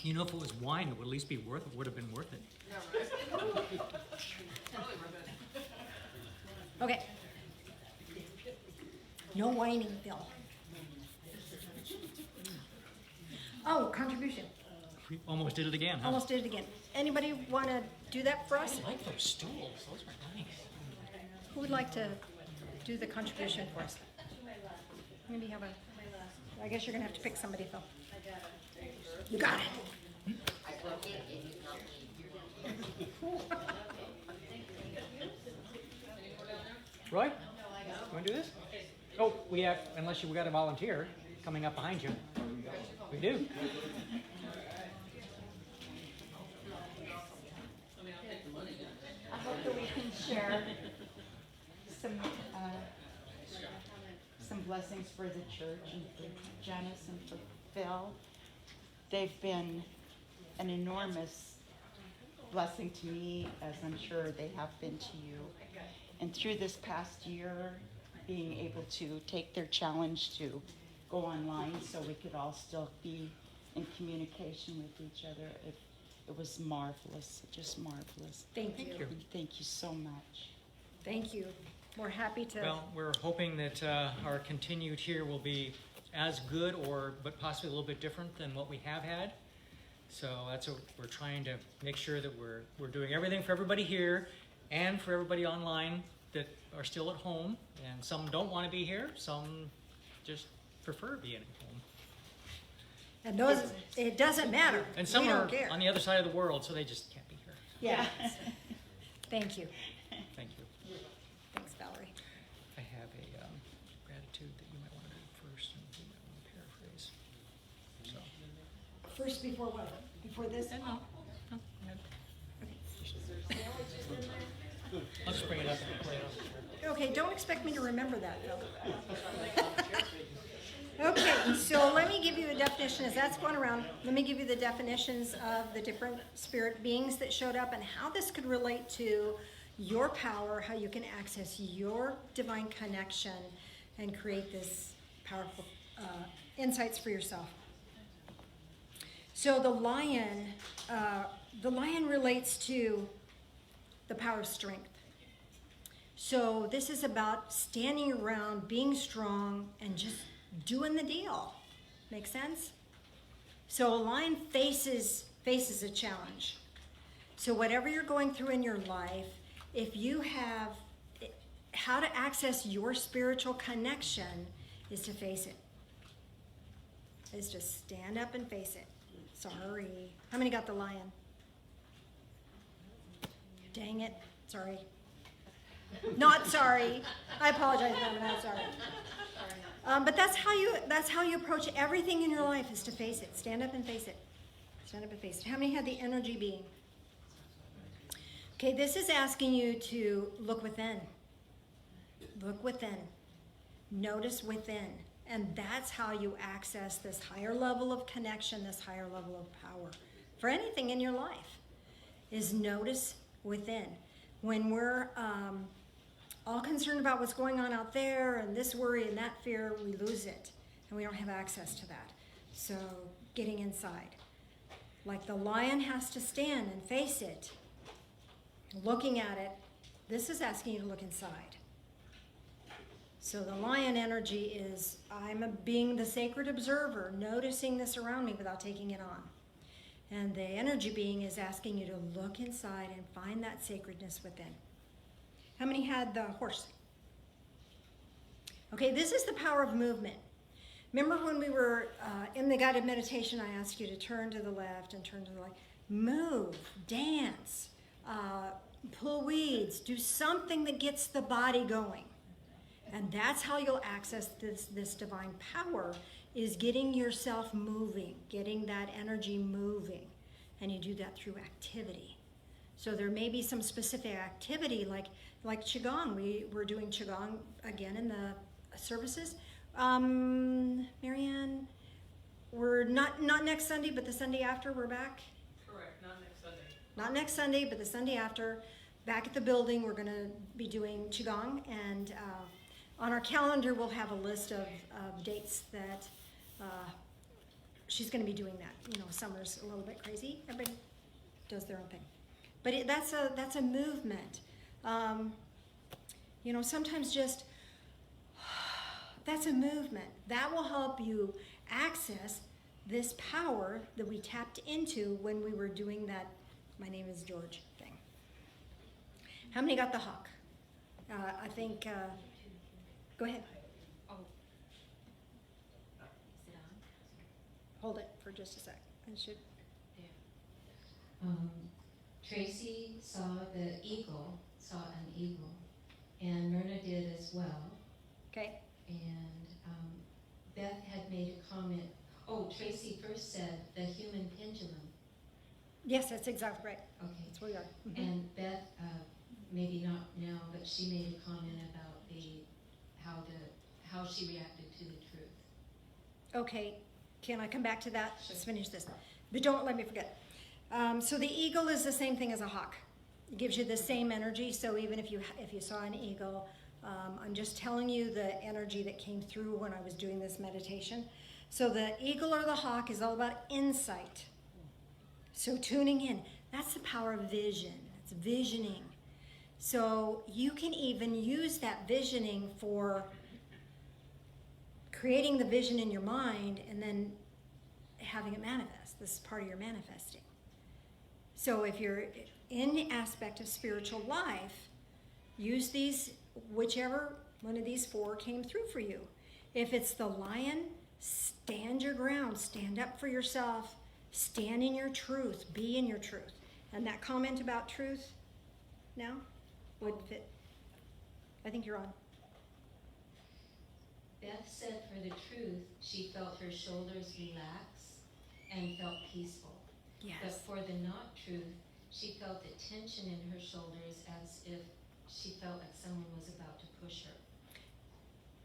You know, if it was wine, it would at least be worth it. Would have been worth it. Okay. No whining, Phil. Oh, contribution. We almost did it again, huh? Almost did it again. Anybody want to do that for us? I like those stools. Those are nice. Who would like to do the contribution for us? Maybe have a, I guess you're going to have to pick somebody, Phil. You got it. Roy, you want to do this? Oh, we have, unless we got a volunteer coming up behind you. We do. I hope that we can share some blessings for the church and for Janice and for Phil. They've been an enormous blessing to me, as I'm sure they have been to you. And through this past year, being able to take their challenge to go online so we could all still be in communication with each other, it was marvelous, just marvelous. Thank you. Thank you. Thank you so much. Thank you. We're happy to. Well, we're hoping that our continued here will be as good but possibly a little bit different than what we have had. So that's what we're trying to make sure that we're doing everything for everybody here and for everybody online that are still at home. And some don't want to be here, some just prefer being at home. And those, it doesn't matter. And some We are don't care. on the other side of the world, so they just can't be here. Yeah. Thank you. Thank you. Thanks, Valerie. I have a gratitude that you might want to do first, and you might want to paraphrase. So, First before what? Before this? no, go ahead. I'll just bring it up and play it on. Okay, don't expect me to remember that though. Okay, so let me give you a definition as that's going around. Let me give you the definitions of the different spirit beings that showed up and how this could relate to your power, how you can access your divine connection and create this powerful insights for yourself. So the lion relates to the power of strength. So this is about standing around, being strong, and just doing the deal. Make sense? So a lion faces a challenge. So whatever you're going through in your life, if you have how to access your spiritual connection is to face it. Is to stand up and face it. Sorry. How many got the lion? Dang it. Sorry. Not sorry. I apologize, but I'm not sorry. But that's how you approach everything in your life is to face it. Stand up and face it. Stand up and face it. How many had the energy being? Okay, this is asking you to look within. Look within. Notice within. And that's how you access this higher level of connection, this higher level of power. For anything in your life, is notice within. When we're all concerned about what's going on out there and this worry and that fear, we lose it. And we don't have access to that. So getting inside. Like the lion has to stand and face it. Looking at it, this is asking you to look inside. So the lion energy is, being the sacred observer, noticing this around me without taking it on. And the energy being is asking you to look inside and find that sacredness within. How many had the horse? Okay, this is the power of movement. Remember when we were in the guided meditation, I asked you to turn to the left and turn to the right. Move, dance, pull weeds, do something that gets the body going. And that's how you'll access this divine power, is getting yourself moving, getting that energy moving. And you do that through activity. So there may be some specific activity like Qigong. We're doing Qigong again in the services. Marianne, we're not next Sunday, but the Sunday after we're back. Correct, not next Sunday. Not next Sunday, but the Sunday after, back at the building, we're going to be doing Qigong. And on our calendar, we'll have a list of dates that she's going to be doing that. You know, summer's a little bit crazy. Everybody does their own thing. But that's a movement. You know, sometimes just, that's a movement. That will help you access this power that we tapped into when we were doing that "my name is George" thing. How many got the hawk? I think, go ahead. Oh. Is it on? Hold it for just a sec. It should. Tracy saw an eagle, and Myrna did as well. Okay. And Beth had made a comment. Oh, Tracy first said the human pendulum. Yes, that's exactly right. Okay. That's where we are. Mhm. And Beth, maybe not now, but she made a comment about how she reacted to the truth. Okay, can I come back to that? Let's finish this. But don't let me forget. So the eagle is the same thing as a hawk. It gives you the same energy. So even if you saw an eagle, I'm just telling you the energy that came through when I was doing this meditation. So the eagle or the hawk is all about insight. So tuning in, that's the power of vision. It's visioning. So you can even use that visioning for creating the vision in your mind and then having it manifest. This is part of your manifesting. So if you're in the aspect of spiritual life, use these, whichever one of these four came through for you. If it's the lion, stand your ground, stand up for yourself, stand in your truth, be in your truth. And that comment about truth now would fit. I think you're on. Beth said for the truth, she felt her shoulders relax and felt peaceful. But Yes. for the not truth, she felt the tension in her shoulders as if she felt like someone was about to push her.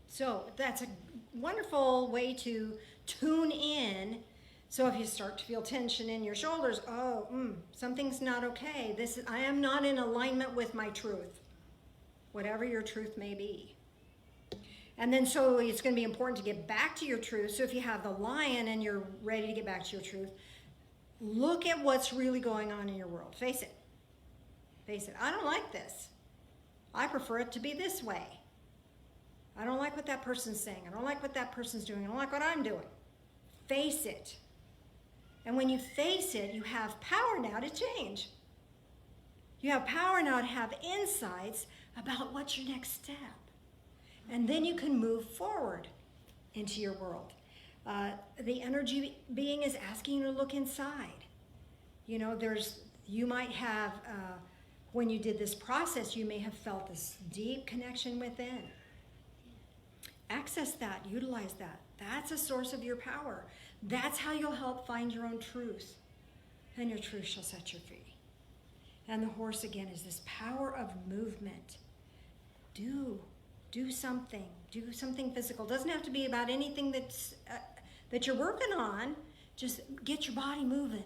So that's a wonderful way to tune in. So if you start to feel tension in your shoulders, something's not okay. I am not in alignment with my truth, whatever your truth may be. And then so it's going to be important to get back to your truth. So if you have the lion and you're ready to get back to your truth, look at what's really going on in your world. Face it. Face it. I don't like this. I prefer it to be this way. I don't like what that person's saying. I don't like what that person's doing. I don't like what I'm doing. Face it. And when you face it, you have power now to change. You have power now to have insights about what's your next step. And then you can move forward into your world. The energy being is asking you to look inside. You know, you might have, when you did this process, you may have felt this deep connection within. Access that, utilize that. That's a source of your power. That's how you'll help find your own truth. And your truth shall set you free. And the horse, again, is this power of movement. Do something. Do something physical. Doesn't have to be about anything that you're working on. Just get your body moving.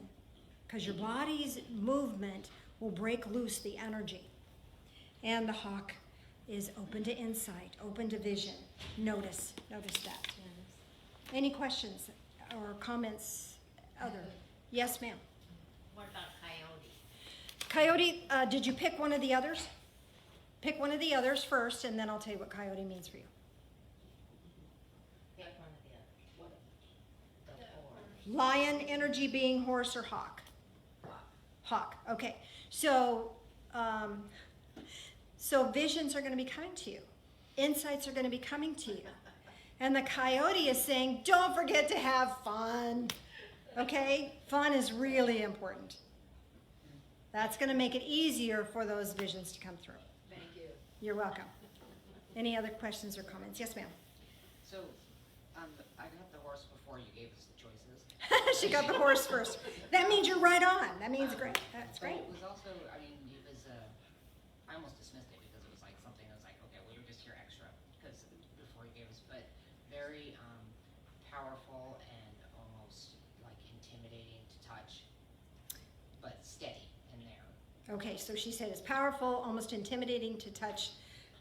Because your body's movement will break loose the energy. And the hawk is open to insight, open to vision. Notice that. Any questions or comments? Yes, ma'am. What about coyote? Coyote, did you pick one of the others? Pick one of the others first, and then I'll tell you what coyote means for you. Pick one of the others. The horse. Lion, energy being horse, or hawk? Hawk. Okay. So visions are going to be coming to you. Insights are going to be coming to you. And the coyote is saying, don't forget to have fun. Okay? Fun is really important. That's going to make it easier for those visions to come through. Thank you. You're welcome. Any other questions or comments? Yes, ma'am. So, I got the horse before you gave us the choices. She got the horse first. That means you're right on. That means great. That's But great. it was also, I mean, it was, I almost dismissed it because it was like something that was like, okay, we were just here extra because before he gave us, but very powerful and almost like intimidating to touch, but steady in there. Okay, so she said it's powerful, almost intimidating to touch,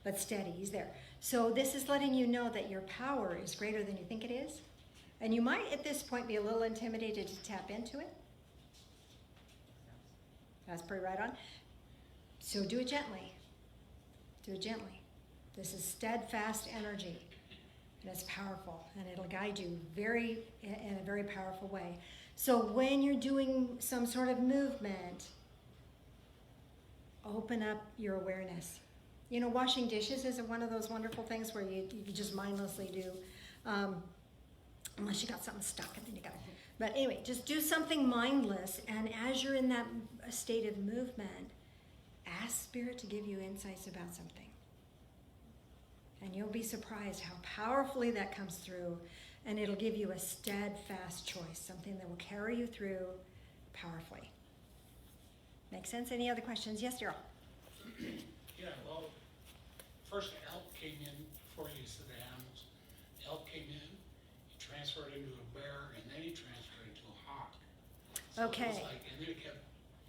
but steady. He's there. So this is letting you know that your power is greater than you think it is. And you might at this point be a little intimidated to tap into it. That's pretty right on. So do it gently. Do it gently. This is steadfast energy. And it's powerful. And it'll guide you in a very powerful way. So when you're doing some sort of movement, open up your awareness. You know, washing dishes is one of those wonderful things where you just mindlessly do. Unless you got something stuck and then you got to. But anyway, just do something mindless. And as you're in that state of movement, ask Spirit to give you insights about something. And you'll be surprised how powerfully that comes through. And it'll give you a steadfast choice, something that will carry you through powerfully. Make sense? Any other questions? Yes, Daryl. Yeah, well, first elk came in before you said the animals. Elk came in, he transferred into a bear, and then he transferred into a hawk. So Okay. It was like, and then it kept,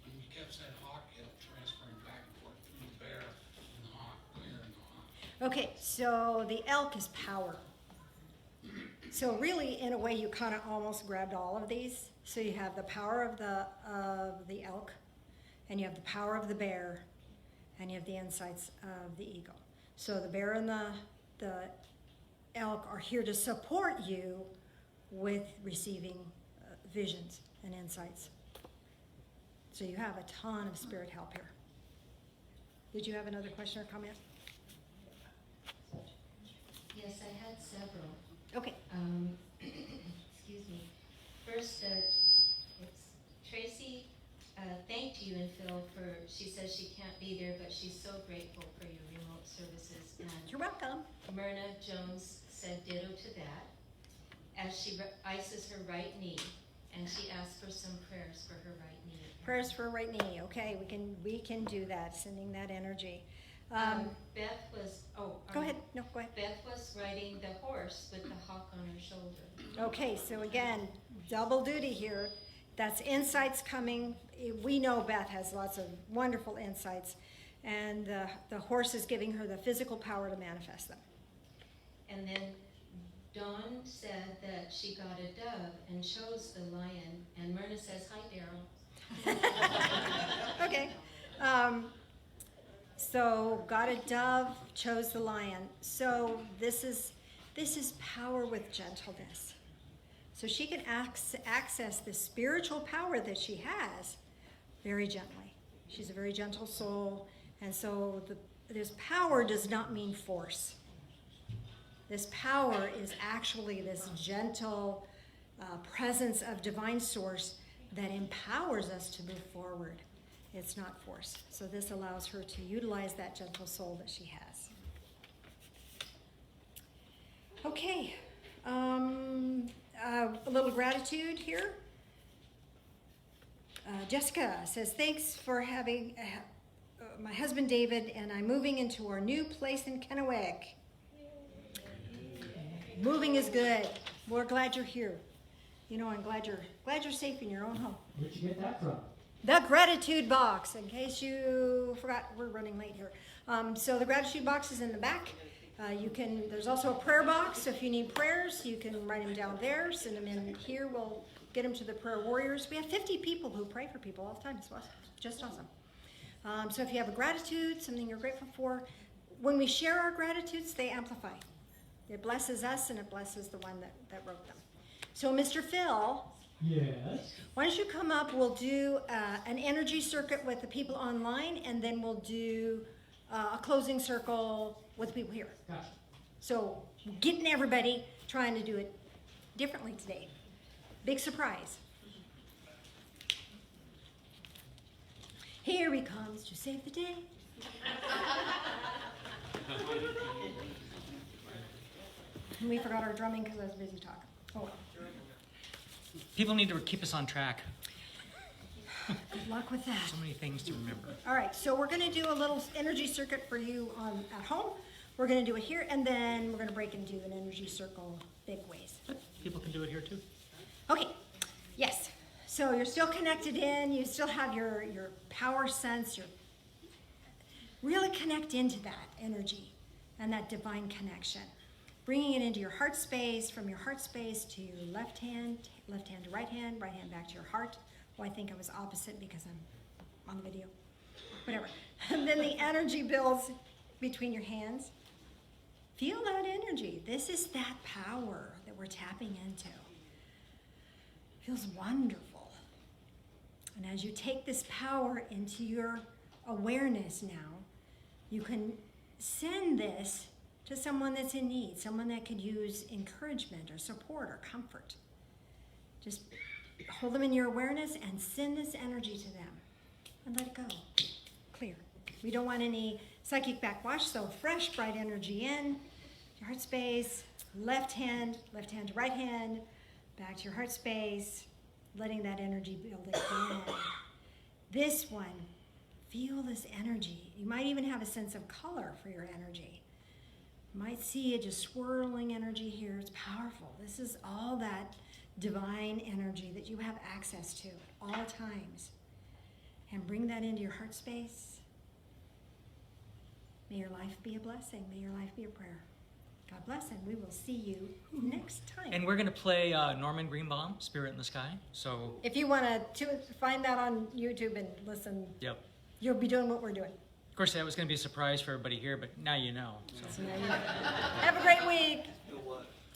when you kept saying hawk, it kept transferring back and forth between the bear and the hawk, bear and the hawk. Okay, so the elk is power. So really, in a way, you kind of almost grabbed all of these. So you have the power of the elk, and you have the power of the bear, and you have the insights of the eagle. So the bear and the elk are here to support you with receiving visions and insights. So you have a ton of spirit help here. Did you have another question or comment? Yes, I had several. Okay. Excuse me. First, Tracy thanked you and Phil for, she says she can't be there, but she's so grateful for your remote services. And You're welcome. Myrna Jones said ditto to that, as she ices her right knee, and she asked for some prayers for her right knee. Prayers for right knee. Okay, we can do that, sending that energy. Beth was, Go ahead. No, go ahead. Beth was riding the horse with the hawk on her shoulder. Okay, so again, double duty here. That's insights coming. We know Beth has lots of wonderful insights, and the horse is giving her the physical power to manifest them. And then Dawn said that she got a dove and chose the lion, and Myrna says, hi, Daryl. Okay. So got a dove, chose the lion. So this is power with gentleness. So she can access the spiritual power that she has very gently. She's a very gentle soul, and so this power does not mean force. This power is actually this gentle presence of divine source that empowers us to move forward. It's not force. So this allows her to utilize that gentle soul that she has. Okay. A little gratitude here. Jessica says, thanks for having my husband David and I'm moving into our new place in Kennewick. Moving is good. We're glad you're here. You know, I'm glad you're safe in your own home. Where'd you get that from? The gratitude box, in case you forgot, we're running late here. So the gratitude box is in the back. There's also a prayer box, so if you need prayers, you can write them down there, send them in here. We'll get them to the prayer warriors. We have 50 people who pray for people all the time. It's awesome. Just awesome. So if you have a gratitude, something you're grateful for, when we share our gratitudes, they amplify. It blesses us and it blesses the one that wrote them. So Mr. Phil, yes. Why don't you come up? We'll do an energy circuit with the people online, and then we'll do a closing circle with the people here. Gotcha. So getting everybody trying to do it differently today. Big surprise. Here he comes to save the day. We forgot our drumming because I was busy talking. Oh well. People need to keep us on track. Good luck with that. So many things to remember. All right, so we're going to do a little energy circuit for you at home. We're going to do it here, and then we're going to break and do an energy circle big ways. People can do it here too. Okay, yes. So you're still connected in. You still have your power sense. Really connect into that energy and that divine connection. Bringing it into your heart space, from your heart space to your left hand to right hand back to your heart. Well, I think I was opposite because I'm on the video. Whatever. And then the energy builds between your hands. Feel that energy. This is that power that we're tapping into. Feels wonderful. And as you take this power into your awareness now, you can send this to someone that's in need, someone that could use encouragement or support or comfort. Just hold them in your awareness and send this energy to them and let it go. Clear. We don't want any psychic backwash, so fresh, bright energy in your heart space, left hand to right hand, back to your heart space, letting that energy build again. This one, feel this energy. You might even have a sense of color for your energy. You might see it just swirling energy here. It's powerful. This is all that divine energy that you have access to at all times. And bring that into your heart space. May your life be a blessing. May your life be a prayer. God bless, and we will see you next time. And we're going to play Norman Greenbaum, Spirit in the Sky. So if you want to find that on YouTube and listen, yep. You'll be doing what we're doing. Of course, that was going to be a surprise for everybody here, but now you know. So. Have a great week.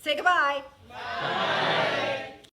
Say goodbye. Bye.